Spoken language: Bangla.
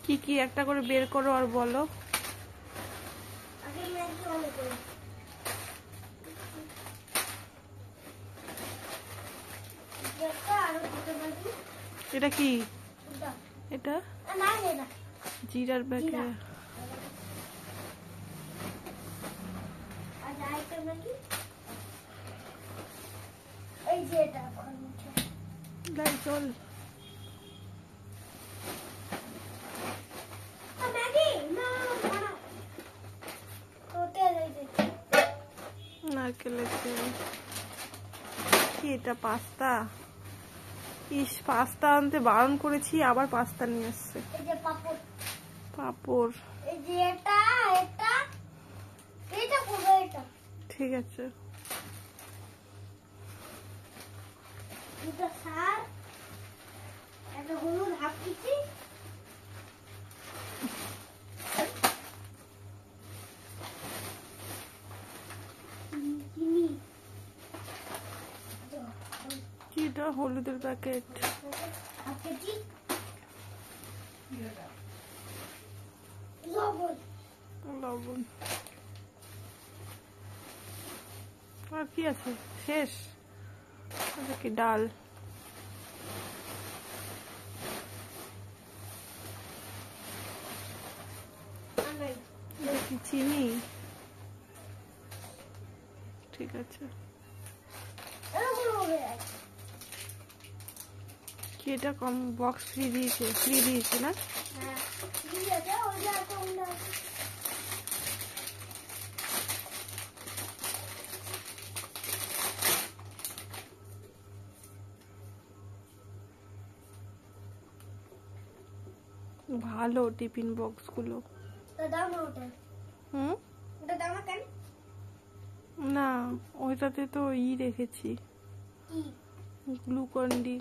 কি কি একটা করে বের করো আর বলো। এটা কি? এটা জিরার প্যাকেট। লাইজল। নারকেলের তেল। কি এটা? পাস্তা। ইস, পাস্তা আনতে বারণ করেছি, আবার পাস্তা নিয়ে এসছে। পাপড়। ঠিক আছে। এটা হলুদের প্যাকেট। লবণ। আর কি আছে? শেষ? এটা কি? ডাল। এটা কি? চিনি। ঠিক আছে। কি এটা? কম বক্স ফ্রি দিয়েছে না? ভালো টিফিন বক্স গুলো। না, ওইটাতে তো রেখেছি, গ্লুকন ডি।